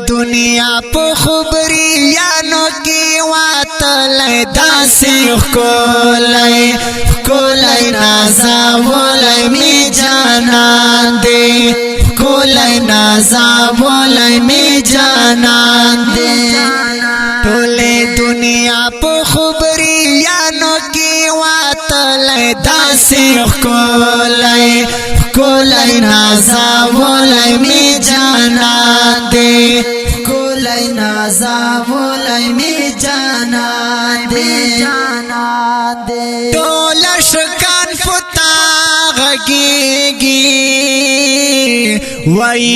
دنیا په خبريانو کې واتلای داسې ښکلی ښکلی نازولای می جانان دی ښکلی نازولای می جانان دی ټولې دنیا په خبريانو کې واتلای داسې ښکلی ښکلی نازولای می جانان دی ښکلی نازولای می جانان دی ټول شکان پتا غږیږي وای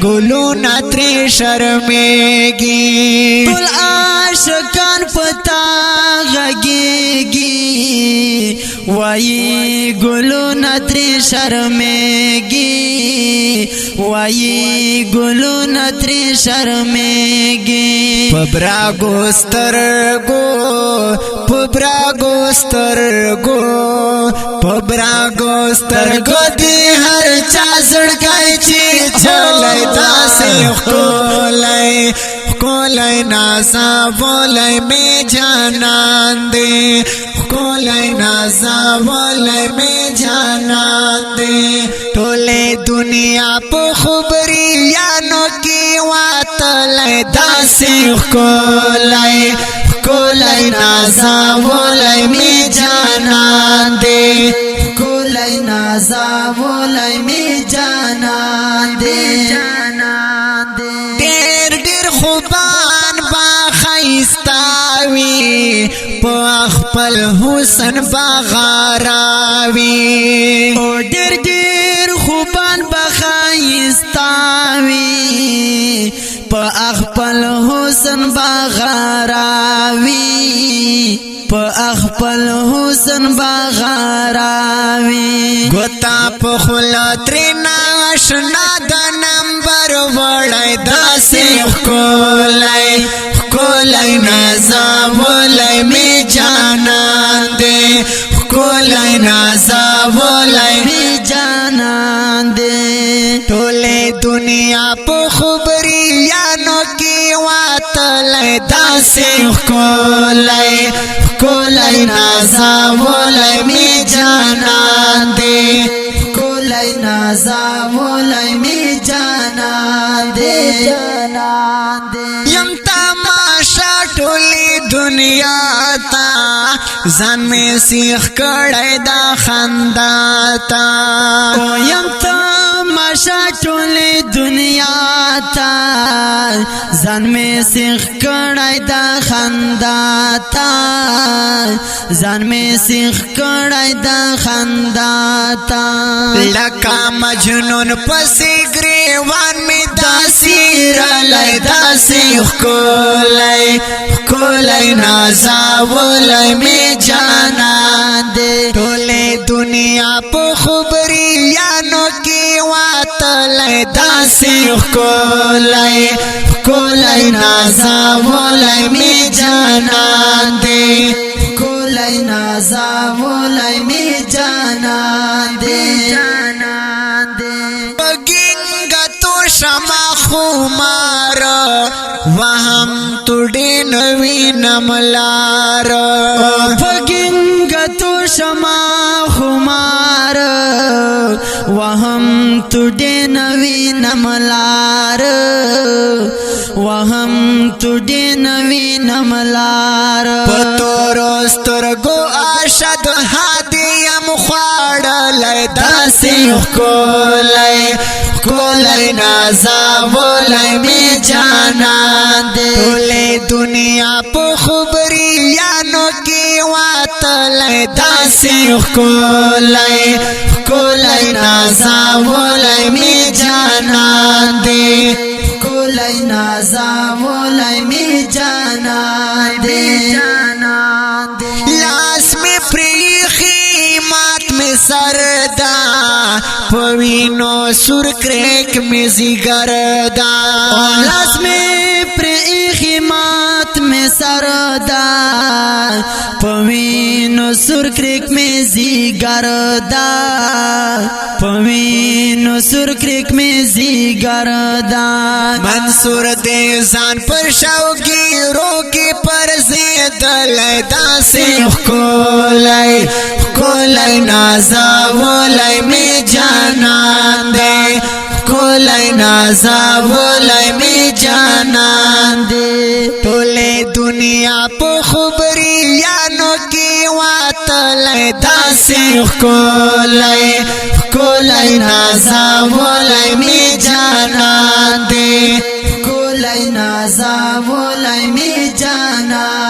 ګلونه ترې شرمېږي ټول عاشقان پتا غږیږي وای ګلونه ترې شرمېږي وای ګلونه ترې شرمېږي پبراګو سترګو دی هر چا زړګی چې چلای داسې ښکلی ښکلی نازولای می جانان دی ښکلی نازولای می جانان دی ټولې دنیا په خبريانو کې واتلای داسې ښکلی ښکلی نازولای می جانان دی ښکلی نازولای می جانان دی ډېر خوبان با خیستاوي په خپل حسن بغاراوي او ډېر خوبان با خیستاوي په خپل حسن بغاراوي په خپل حسن بغاراوي ګوتا په خلا ترنا آشنا د نمبر وړای داسې ښکلی ښکلی نازولای می جانان دی ښکلی نازولای می جانان دی ټولې دنیا په خبريانو کې واتلای داسې ښکلی ښکلی نازولای می جانان دی ښکلی نازولای می جانان دی یم تماشا ټولې دنیا تا ځان می سیخ کړی دا خندا تا یم تماشا ټولې دنیا تا ځان می سیخ کړی دا خندا تا ځان می سیخ کړی دا خندا تا لکه مجنون پسې ګریوان می داسې رالای داسې ښکلی ښکلی نازولای می جانان دی ټولې دنیا په خبريانو کې واتلای داسې ښکلی ښکلی نازولای می جانان دی ښکلی نازولای می جانان دی بګینګتو شمع خمار وهم تډې نوی نملار بګینګتو شمع خمار وهم تډې نوی نملار وهم تډې نوی نملار پتورو سترګو ارشد هادیم خواړلای داسې ښکلی ښکلی نازولای می جانان دی ټولې دنیا په خبريانو کې واتلای داسې ښکلی ښکلی نازولای می جانان دی ښکلی نازولای می جانان دی لاس می پریخي مات می سردا پوینو سر کرک می زیګردا لاس می پریخي مات می سردا پوینو سر کرک می زیګردا پوینو سر کریک میں زیگردان منصور دے زان پر شوگیروں کی پر زیدل داسی کولای کولای نازا ولای می جانان دے کولای نازا ولای می جانان دے ټولې دنیا په خبريانو کې واتلې داسې کولای نازا ولای می جانان دے کولای نازا ولای می جانان